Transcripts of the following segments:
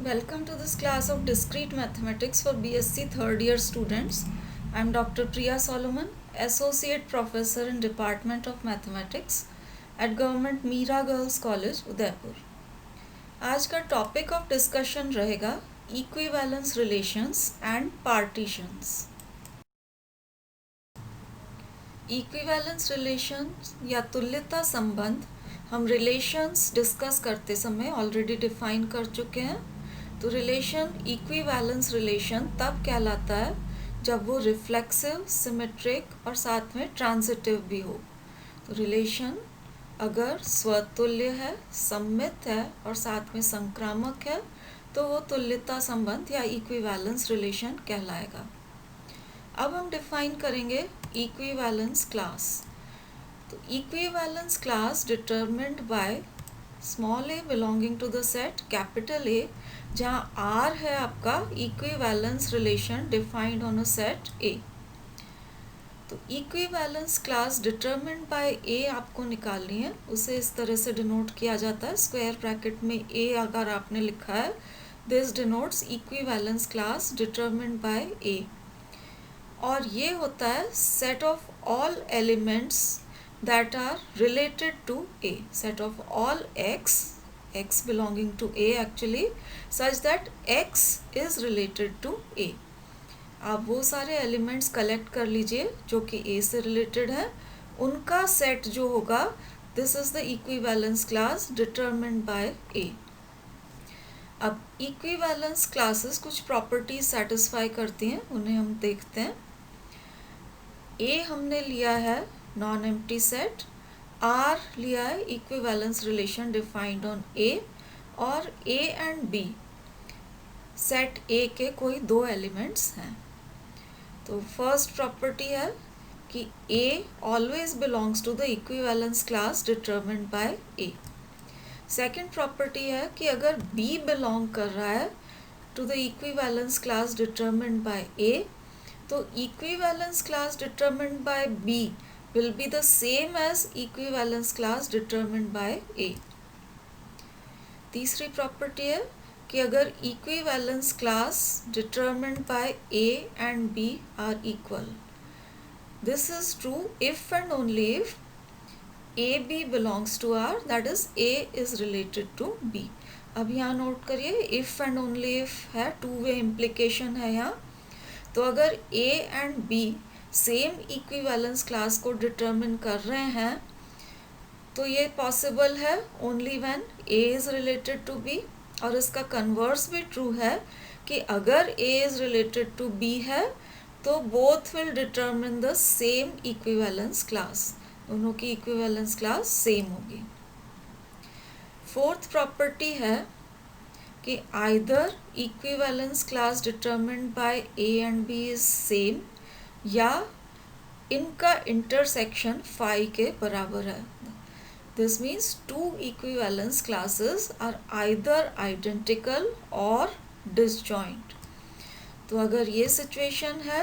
Welcome to this class of Discrete Mathematics for BSc third year students. I am Dr. Priya Solomon, Associate Professor in Department of Mathematics at Government Mira Girls College, Udaipur. आज का topic of discussion रहेगा equivalence relations and partitions. Equivalence relations या तुल्यता संबंध हम relations discuss करते समय already define कर चुके हैं. तो रिलेशन इक्विवेलेंस रिलेशन तब कहलाता है जब वो रिफ्लेक्सिव, सिमेट्रिक और साथ में ट्रांजिटिव भी हो. तो रिलेशन अगर स्वतुल्य है, सममित है और साथ में संक्रामक है तो वो तुल्यता संबंध या इक्विवेलेंस रिलेशन कहलाएगा. अब हम डिफाइन करेंगे इक्विवेलेंस क्लास. तो equivalence class determined by small a belonging to the set capital A, जहाँ R है आपका equivalence relation defined on a set A. तो equivalence class determined by A आपको निकालनी है. उसे इस तरह से डिनोट किया जाता है, स्क्वायर ब्रैकेट में A अगर आपने लिखा है, this denotes equivalence class determined by A. और ये होता है set of all elements that are related to A, set of all x belonging to A actually, such that x is related to A. आप वो सारे elements collect कर लीजिए जो कि A से रिलेटेड है, उनका सेट जो होगा, this is the equivalence class determined by A. अब इक्विवेलेंस क्लासेस कुछ प्रॉपर्टीज सेटिस्फाई करती हैं, उन्हें हम देखते हैं. A हमने लिया है नॉन एम्प्टी सेट, R लिया है equivalence relation defined on A, और A and B set A के कोई दो एलिमेंट्स हैं. तो फर्स्ट प्रॉपर्टी है कि A always belongs to the equivalence class determined by A. Second property है कि अगर B बिलोंग कर रहा है to the equivalence class determined by A, तो equivalence class determined by B will be the same as equivalence class determined by A. तीसरी property है कि अगर equivalence class determined by A and B are equal, this is true if and only if AB belongs to R, that is A is related to B. अब यहाँ note करिए, if and only if है, two way implication है यहाँ. तो अगर A and B same equivalence class को determine कर रहे हैं तो ये पॉसिबल है only when A is related to B. और इसका कन्वर्स भी ट्रू है कि अगर A is related to B है तो both will determine the same equivalence class, दोनों की इक्विवेलेंस क्लास सेम होगी. फोर्थ प्रॉपर्टी है कि either equivalence class determined by A and B is same या इनका इंटरसेक्शन फाई के बराबर है. This means two equivalence classes are either identical और डिसजॉइंट. तो अगर ये सिचुएशन है,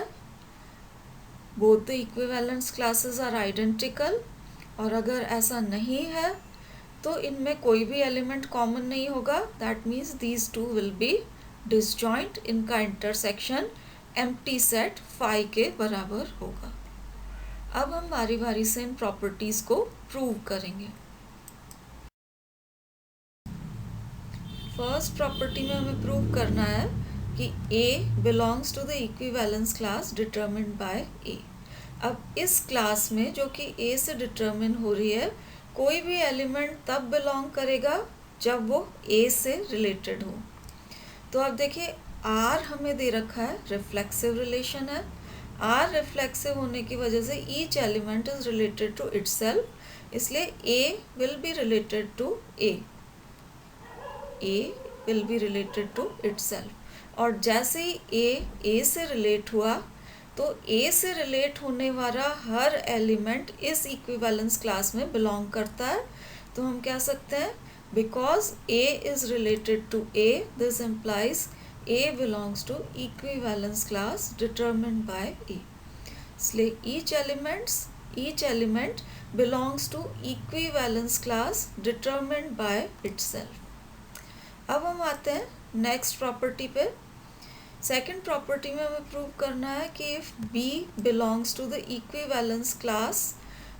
both the equivalence classes are identical, और अगर ऐसा नहीं है तो इनमें कोई भी एलिमेंट कॉमन नहीं होगा, that means these two will be disjoint. इनका इंटरसेक्शन एम्प्टी सेट फाई के बराबर होगा. अब हम बारी बारी से इन प्रॉपर्टीज को प्रूव करेंगे. फर्स्ट प्रॉपर्टी में हमें प्रूव करना है कि A belongs to the equivalence class determined by A. अब इस क्लास में जो कि A से डिटरमिन हो रही है, कोई भी एलिमेंट तब बिलोंग करेगा जब वो A से रिलेटेड हो. तो अब देखिए, R हमें दे रखा है, रिफ्लेक्सिव रिलेशन है. R रिफ्लेक्सिव होने की वजह से each element is related to itself, इसलिए A will be related to A. A will be related to itself. और जैसे ही A से रिलेट हुआ तो A से रिलेट होने वाला हर एलिमेंट इस इक्विवेलेंस क्लास में बिलोंग करता है. तो हम कह सकते हैं because A is related to A, this implies A belongs to equivalence class determined by A. इसलिए each element belongs to equivalence class determined by itself. अब हम आते हैं नेक्स्ट प्रॉपर्टी पे। सेकंड प्रॉपर्टी में हमें प्रूव करना है कि if B belongs to the equivalence class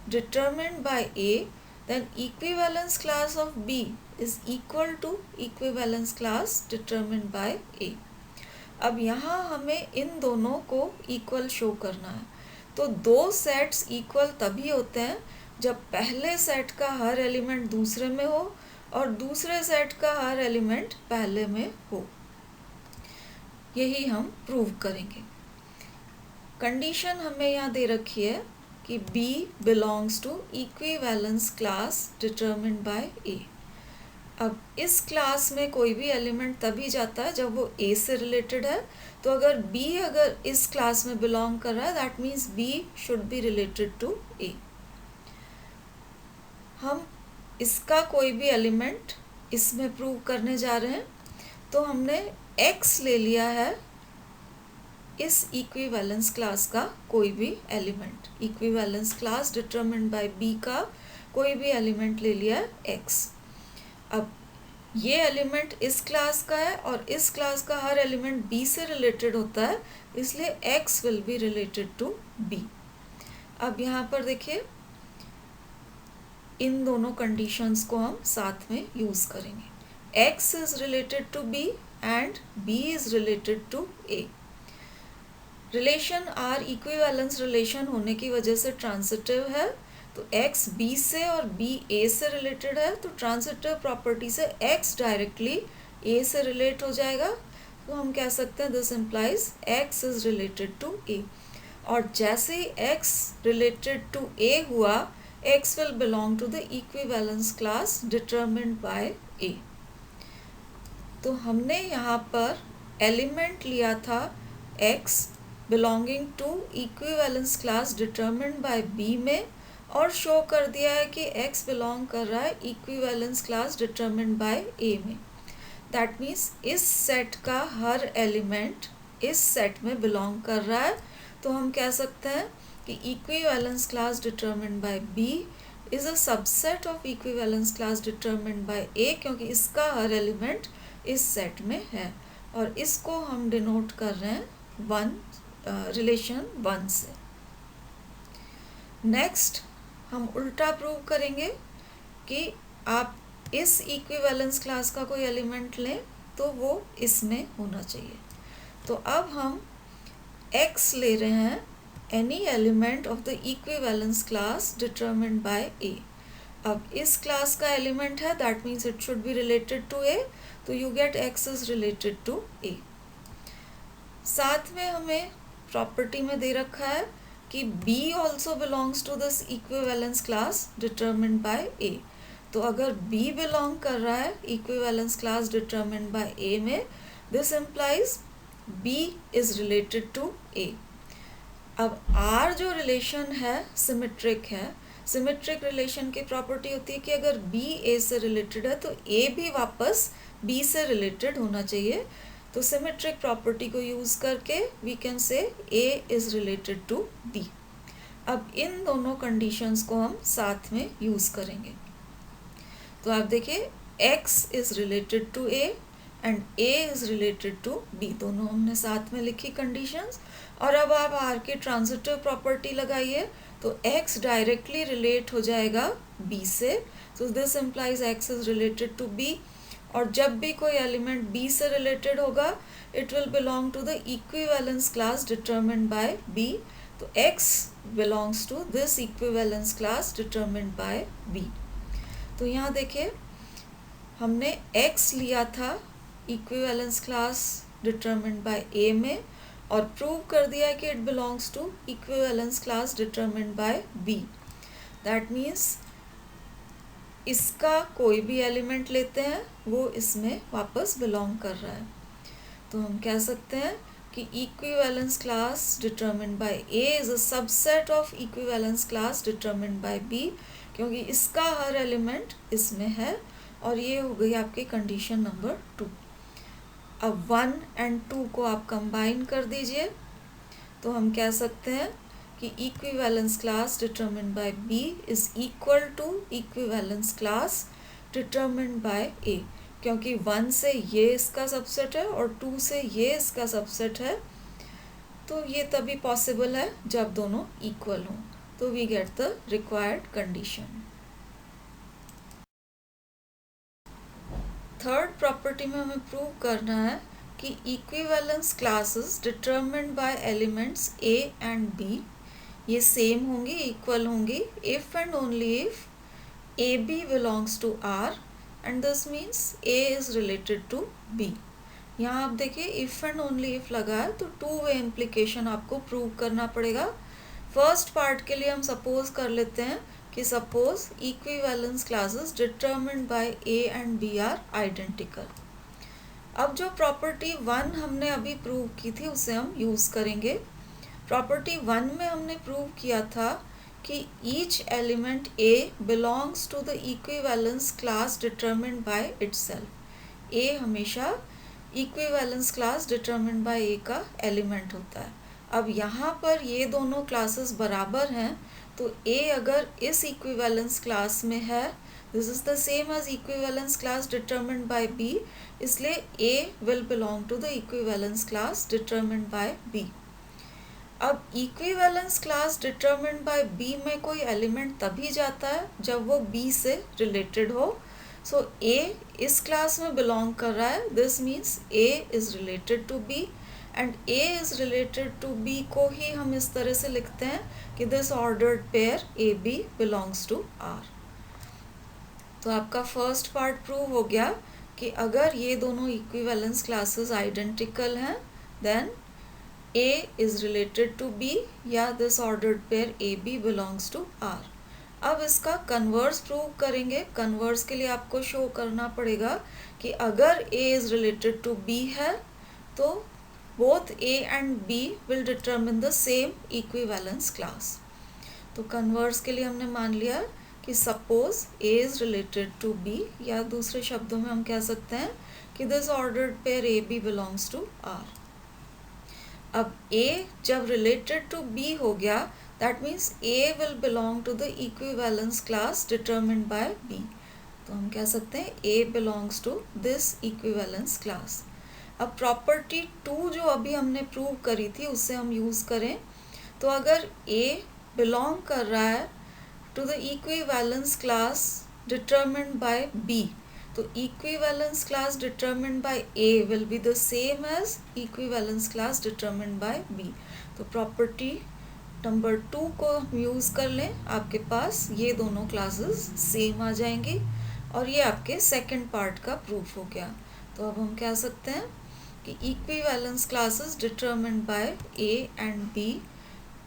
determined by A, then equivalence class of B is equal to equivalence class determined by A। अब यहाँ हमें इन दोनों को इक्वल शो करना है। तो दो सेट्स इक्वल तभी होते हैं जब पहले सेट का हर एलिमेंट दूसरे में हो और दूसरे सेट का हर एलिमेंट पहले में हो। यही हम प्रूव करेंगे। कंडीशन हमें यहाँ दे रखी है कि B belongs to equivalence class determined by A। अब इस क्लास में कोई भी एलिमेंट तभी जाता है जब वो A से रिलेटेड है। तो अगर B अगर इस क्लास में बिलोंग कर रहा है, that means B should be related to A। हम इसका कोई भी एलिमेंट इसमें प्रूव करने जा रहे हैं। तो हमने X ले लिया है इस इक्विवेलेंस क्लास का कोई भी element, equivalence class determined by B का कोई भी एलिमेंट ले लिया है X। अब ये एलिमेंट इस क्लास का है और इस क्लास का हर एलिमेंट B से रिलेटेड होता है, इसलिए X will be related to B। अब यहाँ पर देखिए इन दोनों कंडीशंस को हम साथ में यूज़ करेंगे। X is related to B and B is related to A। Relation R equivalence relation होने की वजह से ट्रांजिटिव है। तो X B से और B A से रिलेटेड है, तो ट्रांजिटिव प्रॉपर्टी से X डायरेक्टली A से रिलेट हो जाएगा। तो हम कह सकते हैं this implies X is related to A। और जैसे ही X रिलेटेड टू A हुआ, X will belong to the equivalence class determined by A। तो हमने यहाँ पर एलिमेंट लिया था X belonging to equivalence class determined by B में और शो कर दिया है कि X बिलोंग कर रहा है equivalence class determined by A में। दैट मीन्स इस सेट का हर एलिमेंट इस सेट में बिलोंग कर रहा है। तो हम कह सकते हैं कि equivalence class determined by B is a subset of equivalence class determined by A, क्योंकि इसका हर एलिमेंट इस सेट में है और इसको हम डिनोट कर रहे हैं रिलेशन 1 से। नेक्स्ट हम उल्टा प्रूव करेंगे कि आप इस इक्विवेलेंस क्लास का कोई एलिमेंट लें तो वो इसमें होना चाहिए। तो अब हम X ले रहे हैं any element of the equivalence class determined by A। अब इस क्लास का एलिमेंट है, that means it should be related to A। तो you get X is related to A। साथ में हमें प्रॉपर्टी में दे रखा है कि B also belongs to this equivalence class determined by A। तो अगर B belong कर रहा है equivalence class determined by A में, this implies B is related to A। अब R जो रिलेशन है सिमेट्रिक है। सिमेट्रिक रिलेशन की प्रॉपर्टी होती है कि अगर B A से रिलेटेड है तो A भी वापस B से रिलेटेड होना चाहिए। तो सिमेट्रिक प्रॉपर्टी को यूज़ करके we can say A is related to B। अब इन दोनों कंडीशंस को हम साथ में यूज़ करेंगे। तो आप देखिए X is related to A and A is related to B, दोनों हमने साथ में लिखी कंडीशंस। और अब आप R की ट्रांजिटिव प्रॉपर्टी लगाइए तो X डायरेक्टली रिलेट हो जाएगा B से। तो this implies X is related to B। और जब भी कोई एलिमेंट B से रिलेटेड होगा, it will belong to the equivalence class determined by B। तो X belongs to this equivalence class determined by B। तो यहाँ देखिए हमने X लिया था equivalence class determined by A में और प्रूव कर दिया कि it belongs to equivalence class determined by B। That means इसका कोई भी एलिमेंट लेते हैं वो इसमें वापस बिलोंग कर रहा है। तो हम कह सकते हैं कि equivalence class determined by A is a subset of equivalence class determined by B, क्योंकि इसका हर एलिमेंट इसमें है। और ये हो गई आपकी कंडीशन नंबर 2। अब 1 एंड 2 को आप कंबाइन कर दीजिए तो हम कह सकते हैं कि equivalence class determined by B is equal to equivalence class determined by A। क्योंकि 1 से ये इसका सबसेट है और 2 से ये इसका सबसेट है, तो ये तभी पॉसिबल है जब दोनों इक्वल हों, तो we get the required condition. Third property में हमें प्रूव करना है कि equivalence classes determined by elements A and B ये सेम होंगी, इक्वल होंगी, if and only if A B belongs to R and this means A is related to B. यहाँ आप देखिए इफ एंड ओनली इफ लगा है, तो to way implication आपको प्रूव करना पड़ेगा। फर्स्ट पार्ट के लिए हम सपोज कर लेते हैं कि suppose equivalence classes determined by A and B are identical. अब जो प्रॉपर्टी 1 हमने अभी प्रूव की थी उसे हम यूज़ करेंगे। प्रॉपर्टी 1 में हमने प्रूव किया था कि each element A belongs to the equivalence class determined by itself. A हमेशा equivalence class determined by A का एलिमेंट होता है। अब यहाँ पर ये दोनों क्लासेस बराबर हैं, तो ए अगर इस इक्विवेलेंस क्लास में है, this is the same as equivalence class determined by B, इसलिए A will belong to the equivalence class determined by B. अब equivalence class determined by B में कोई एलिमेंट तभी जाता है जब वो बी से रिलेटेड हो। सो ए इस क्लास में बिलोंग कर रहा है, this means A is related to B, and A is related to B को ही हम इस तरह से लिखते हैं कि this ordered pair A B belongs to R. तो आपका फर्स्ट पार्ट प्रूव हो गया कि अगर ये दोनों इक्विवेलेंस क्लासेस आइडेंटिकल हैं, then A is related to B या this ordered pair AB belongs to R। अब इसका कन्वर्स प्रूव करेंगे। कन्वर्स के लिए आपको शो करना पड़ेगा कि अगर A is related to B है, तो both A and B will determine the same equivalence class। तो कन्वर्स के लिए हमने मान लिया कि suppose A is related to B, या दूसरे शब्दों में हम कह सकते हैं कि this ordered pair AB belongs to R। अब A जब रिलेटेड टू B हो गया, that means A will belong to the equivalence class determined by B। तो हम कह सकते हैं A belongs to this equivalence class. अब प्रॉपर्टी 2 जो अभी हमने प्रूव करी थी उससे हम यूज़ करें, तो अगर A बिलोंग कर रहा है to the equivalence class determined by B, तो equivalence class determined by A will be the same as equivalence class determined by B। तो प्रॉपर्टी नंबर 2 को हम यूज़ कर लें, आपके पास ये दोनों क्लासेस सेम आ जाएंगी और ये आपके सेकंड पार्ट का प्रूफ हो गया। तो अब हम कह सकते हैं कि equivalence classes determined by A and B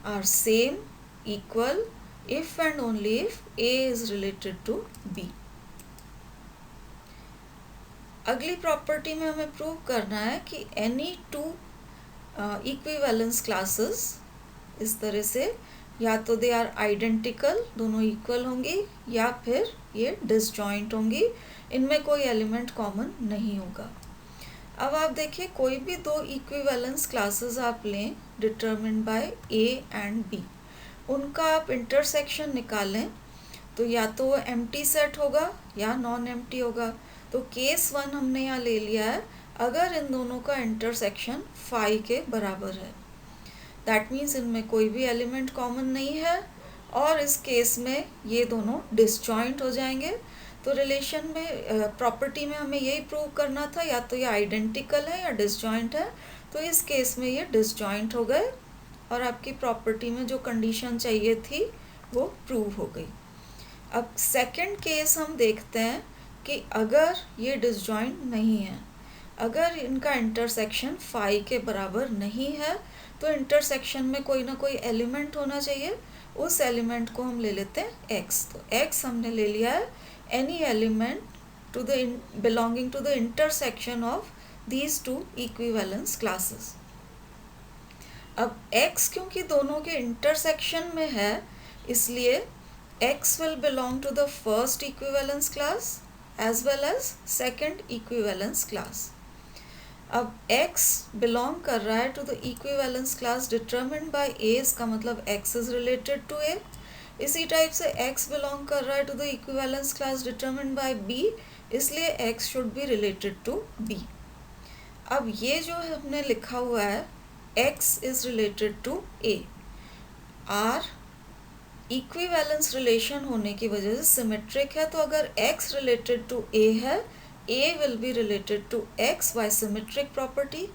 are same, equal, if and only if A is related to B। अगली प्रॉपर्टी में हमें प्रूव करना है कि एनी टू इक्विवेलेंस क्लासेस इस तरह से या तो दे आर आइडेंटिकल, दोनों इक्वल होंगी, या फिर ये डिसजॉइंट होंगी, इनमें कोई एलिमेंट कॉमन नहीं होगा। अब आप देखिए कोई भी दो इक्विवेलेंस क्लासेस आप लें determined by A and B, उनका आप इंटरसेक्शन निकालें तो या तो वो एम्प्टी सेट होगा या नॉन एम्प्टी होगा। तो केस 1 हमने यहाँ ले लिया है, अगर इन दोनों का इंटरसेक्शन फाई के बराबर है, दैट मीन्स इनमें कोई भी एलिमेंट कॉमन नहीं है, और इस केस में ये दोनों डिसजॉइंट हो जाएंगे। तो रिलेशन में प्रॉपर्टी में हमें यही प्रूव करना था, या तो ये आइडेंटिकल है या डिसजॉइंट है, तो इस केस में ये डिसजॉइंट हो गए और आपकी प्रॉपर्टी में जो कंडीशन चाहिए थी वो प्रूव हो गई। अब सेकंड केस हम देखते हैं कि अगर ये डिसजॉइंट नहीं है, अगर इनका इंटरसेक्शन फाई के बराबर नहीं है, तो इंटरसेक्शन में कोई ना कोई एलिमेंट होना चाहिए, उस एलिमेंट को हम ले लेते हैं x। तो x हमने ले लिया है any element to the belonging to the intersection of these two equivalence classes. अब x क्योंकि दोनों के इंटरसेक्शन में है, इसलिए x will belong to the first equivalence class as well as second equivalence class। अब x belong कर रहा है to the equivalence class determined by A, इसका मतलब x is related to A। इसी टाइप से x belong कर रहा है to the equivalence class determined by B, इसलिए x should be related to b। अब ये जो हमने लिखा हुआ है x is related to a, r equivalence relation होने की वजह से सिमेट्रिक है, तो अगर x रिलेटेड टू a है, a will be related to x by symmetric property.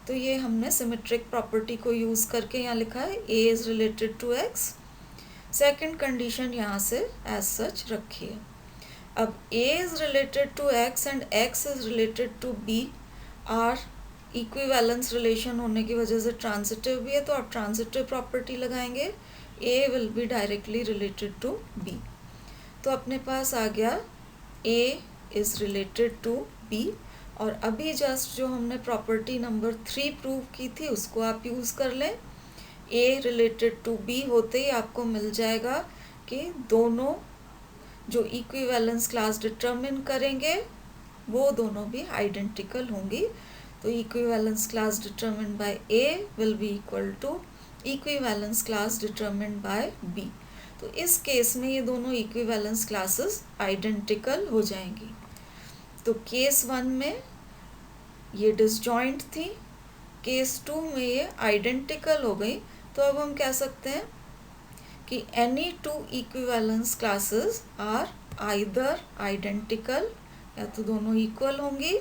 तो ये हमने सिमेट्रिक प्रॉपर्टी को यूज़ करके यहाँ लिखा है a is related to x। Second condition यहाँ से एज सच रखिए। अब a is related to x and x is related to b R equivalence relation होने की वजह से ट्रांजिटिव भी है, तो आप ट्रांजिटिव प्रॉपर्टी लगाएंगे, a will be directly related to b। तो अपने पास आ गया a is related to b, और अभी जस्ट जो हमने प्रॉपर्टी नंबर 3 प्रूव की थी उसको आप यूज़ कर लें। a रिलेटेड टू b होते ही आपको मिल जाएगा कि दोनों जो इक्विवेलेंस क्लास डिटरमिन करेंगे वो दोनों भी आइडेंटिकल होंगी। तो equivalence class determine by a will be equal to equivalence class determine by b। तो इस केस में ये दोनों इक्विवेलेंस क्लासेस आइडेंटिकल हो जाएंगी। तो केस 1 में ये डिसजॉइंट थी, केस 2 में ये आइडेंटिकल हो गई। तो अब हम कह सकते हैं कि any two equivalence classes are either identical, या तो दोनों इक्वल होंगी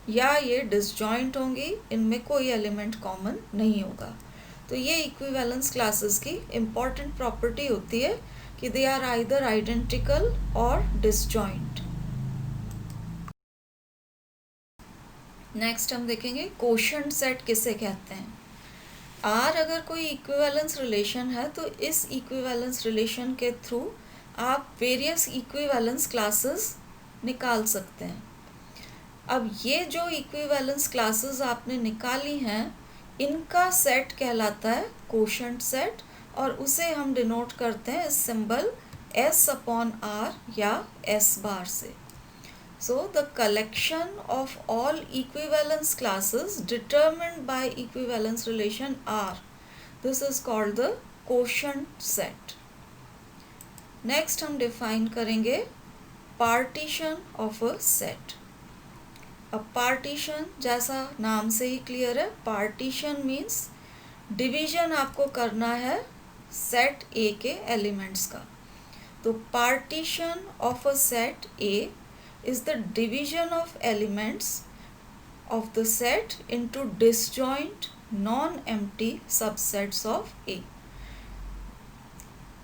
या ये डिसजॉइंट होंगी, इनमें कोई एलिमेंट कॉमन नहीं होगा। तो ये इक्विवेलेंस क्लासेस की इम्पॉर्टेंट प्रॉपर्टी होती है कि दे आर आइदर आइडेंटिकल और डिसजॉइंट। नेक्स्ट हम देखेंगे कोशेंट सेट किसे कहते हैं। आर अगर कोई इक्विवेलेंस रिलेशन है तो इस इक्विवेलेंस रिलेशन के थ्रू आप वेरियस इक्विवेलेंस क्लासेस निकाल सकते हैं। अब ये जो इक्विवेलेंस क्लासेस आपने निकाली हैं इनका सेट कहलाता है कोशेंट सेट, और उसे हम डिनोट करते हैं इस सिंबल s अपॉन r या s बार से। So the collection of all equivalence classes determined by equivalence relation R, this is called the quotient set. Next हम define करेंगे partition of a set. अब पार्टीशन जैसा नाम से ही क्लियर है, partition means division आपको करना है सेट A के एलिमेंट्स का। तो partition of a set A is the division of elements of the set into disjoint non-empty subsets of A.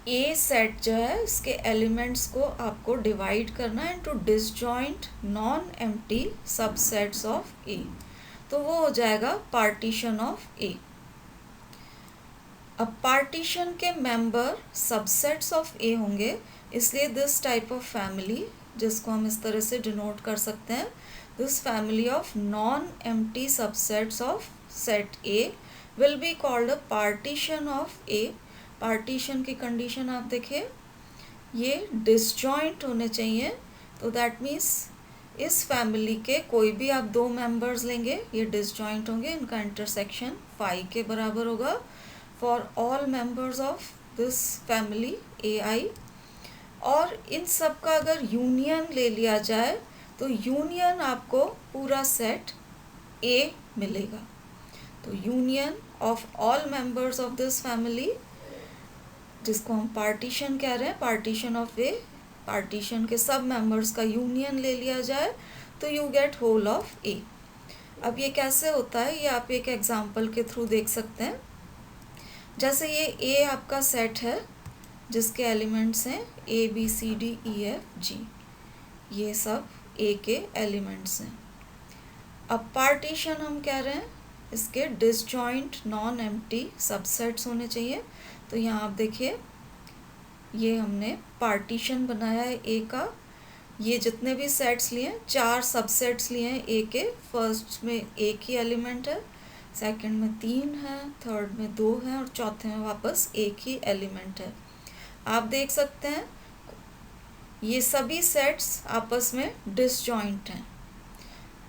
A set जो है इसके एलिमेंट्स को आपको डिवाइड करना है into disjoint non empty subsets of A, तो वो हो जाएगा पार्टीशन ऑफ A। अब पार्टीशन के मेंबर सबसेट्स ऑफ A होंगे, इसलिए दिस टाइप ऑफ फैमिली जिसको हम इस तरह से डिनोट कर सकते हैं, this family of non empty subsets of set A will be called a partition of A। Partition की कंडीशन आप देखिए, ये डिसजॉइंट होने चाहिए, तो दैट मीन्स इस फैमिली के कोई भी आप दो मेंबर्स लेंगे ये डिसजॉइंट होंगे, इनका इंटरसेक्शन 5 के बराबर होगा for all members of this family AI। और इन सब का अगर यूनियन ले लिया जाए तो यूनियन आपको पूरा सेट A मिलेगा। तो union of all members of this family जिसको हम पार्टीशन कह रहे हैं, पार्टीशन ऑफ A, पार्टीशन के सब मेंबर्स का यूनियन ले लिया जाए तो you get whole of A। अब ये कैसे होता है ये आप एक एग्जांपल के थ्रू देख सकते हैं। जैसे ये A आपका सेट है जिसके एलिमेंट्स हैं A B C D E F G, ये सब A के एलिमेंट्स हैं। अब पार्टीशन हम कह रहे हैं इसके डिसजॉइंट नॉन एम्प्टी सबसेट्स होने चाहिए। तो यहाँ आप देखिए ये हमने पार्टीशन बनाया है A का, ये जितने भी सेट्स लिए हैं 4 सबसेट्स लिए हैं A के। फर्स्ट में एक ही एलिमेंट है, सेकंड में 3 है, थर्ड में 2 है और चौथे में वापस एक ही एलिमेंट है। आप देख सकते हैं ये सभी सेट्स आपस में डिसजॉइंट हैं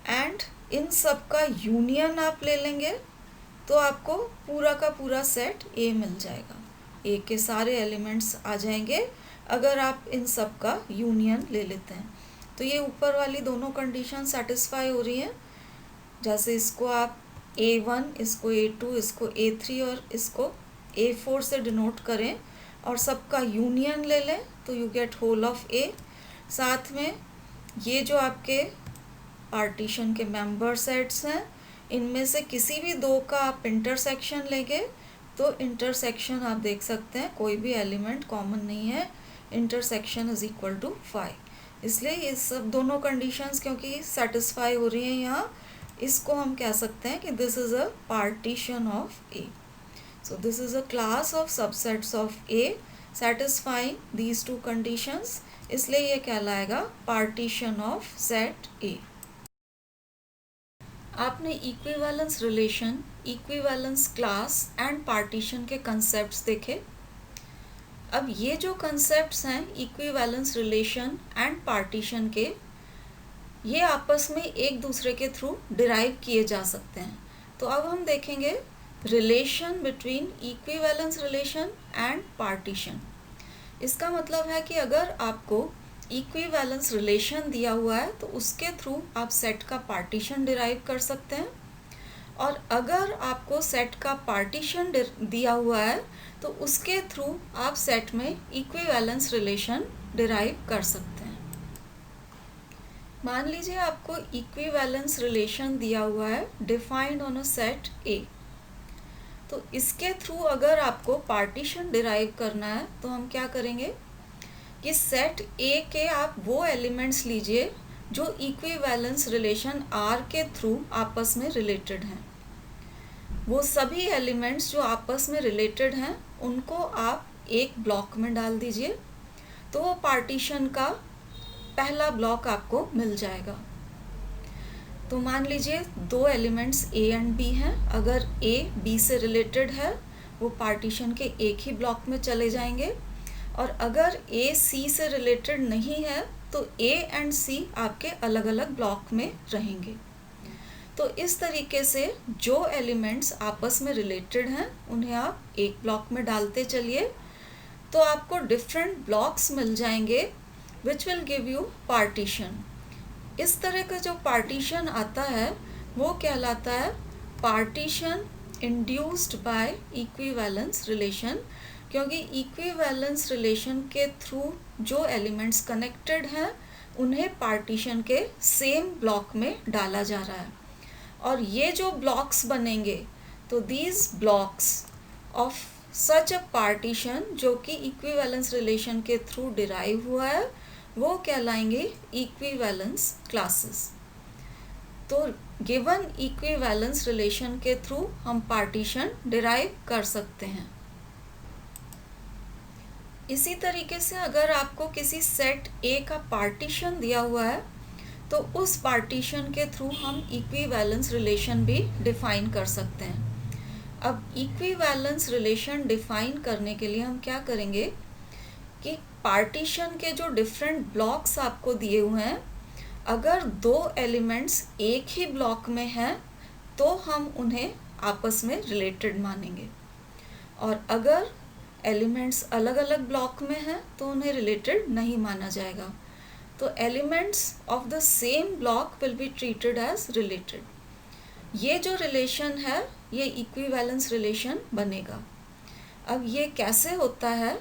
एंड इन सब का यूनियन आप ले लेंगे तो आपको पूरा का पूरा सेट A मिल जाएगा। A के सारे एलिमेंट्स आ जाएंगे अगर आप इन सब का यूनियन ले लेते हैं। तो ये ऊपर वाली दोनों कंडीशन सेटिस्फाई हो रही हैं। जैसे इसको आप A1, इसको A2, इसको A3 और इसको A4 से डिनोट करें और सबका यूनियन ले लें तो you get whole of A। साथ में ये जो आपके पार्टीशन के मेंबर सेट्स हैं, इनमें से किसी भी दो का आप इंटरसेक्शन लेंगे तो इंटरसेक्शन आप देख सकते हैं कोई भी एलिमेंट कॉमन नहीं है, इंटरसेक्शन इज इक्वल टू 5। इसलिए ये सब दोनों कंडीशंस क्योंकि सेटिस्फाई हो रही हैं यहाँ, इसको हम कह सकते हैं कि this is a partition of A. So this is a class of subsets of A satisfying these two conditions, इसलिए ये कहलाएगा पार्टीशन ऑफ सेट ए। आपने equivalence relation, equivalence class and partition के कंसेप्ट्स देखे। अब ये जो कंसेप्ट्स हैं इक्विवेलेंस रिलेशन एंड पार्टीशन के, ये आपस में एक दूसरे के थ्रू डिराइव किए जा सकते हैं। तो अब हम देखेंगे relation between equivalence relation and partition. इसका मतलब है कि अगर आपको इक्विवेलेंस रिलेशन दिया हुआ है तो उसके थ्रू आप सेट का पार्टीशन डिराइव कर सकते हैं, और अगर आपको सेट का पार्टीशन दिया हुआ है तो उसके थ्रू आप सेट में इक्विवेलेंस रिलेशन डिराइव कर सकते हैं। मान लीजिए आपको इक्विवेलेंस रिलेशन दिया हुआ है डिफाइंड ऑन अ सेट ए, तो इसके थ्रू अगर आपको पार्टीशन डिराइव करना है तो हम क्या करेंगे कि सेट ए के आप वो एलिमेंट्स लीजिए जो इक्विवेलेंस रिलेशन आर के थ्रू आपस में रिलेटेड हैं। वो सभी एलिमेंट्स जो आपस में रिलेटेड हैं उनको आप एक ब्लॉक में डाल दीजिए, तो वो पार्टीशन का पहला ब्लॉक आपको मिल जाएगा। तो मान लीजिए दो एलिमेंट्स ए एंड बी हैं, अगर ए बी से रिलेटेड है वो पार्टीशन के एक ही ब्लॉक में चले जाएंगे, और अगर ए सी से रिलेटेड नहीं है तो ए एंड सी आपके अलग अलग ब्लॉक में रहेंगे। तो इस तरीके से जो एलिमेंट्स आपस में रिलेटेड हैं उन्हें आप एक ब्लॉक में डालते चलिए, तो आपको डिफरेंट ब्लॉक्स मिल जाएंगे which will give you partition. इस तरह का जो पार्टीशन आता है वो कहलाता है partition induced by equivalence relation, क्योंकि इक्विवेलेंस रिलेशन के थ्रू जो एलिमेंट्स कनेक्टेड हैं उन्हें पार्टीशन के सेम ब्लॉक में डाला जा रहा है। और ये जो ब्लॉक्स बनेंगे तो these blocks of such a partition जो कि इक्विवेलेंस रिलेशन के थ्रू डिराइव हुआ है वो कहलाएंगे इक्विवेलेंस क्लासेस। तो गिवन इक्विवेलेंस रिलेशन के थ्रू हम पार्टीशन डिराइव कर सकते हैं। इसी तरीके से अगर आपको किसी सेट ए का पार्टीशन दिया हुआ है तो उस पार्टीशन के थ्रू हम इक्विवेलेंस रिलेशन भी डिफाइन कर सकते हैं। अब इक्विवेलेंस रिलेशन डिफाइन करने के लिए हम क्या करेंगे कि पार्टीशन के जो डिफरेंट ब्लॉक्स आपको दिए हुए हैं, अगर दो एलिमेंट्स एक ही ब्लॉक में हैं तो हम उन्हें आपस में रिलेटेड मानेंगे, और अगर एलिमेंट्स अलग अलग ब्लॉक में हैं तो उन्हें रिलेटेड नहीं माना जाएगा। तो elements of the same block will be treated age related. ये जो रिलेशन है ये इक्विवेलेंस रिलेशन बनेगा। अब ये कैसे होता है,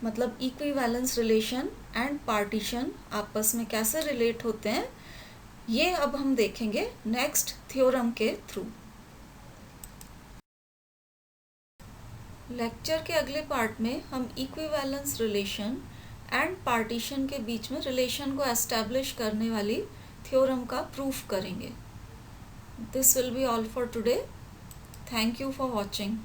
मतलब इक्विवेलेंस रिलेशन एंड पार्टीशन आपस में कैसे रिलेट होते हैं, ये अब हम देखेंगे नेक्स्ट थ्योरम के थ्रू। लेक्चर के अगले पार्ट में हम इक्विवेलेंस रिलेशन एंड पार्टीशन के बीच में रिलेशन को एस्टैब्लिश करने वाली थ्योरम का प्रूफ करेंगे। This will be all for today. Thank you for watching.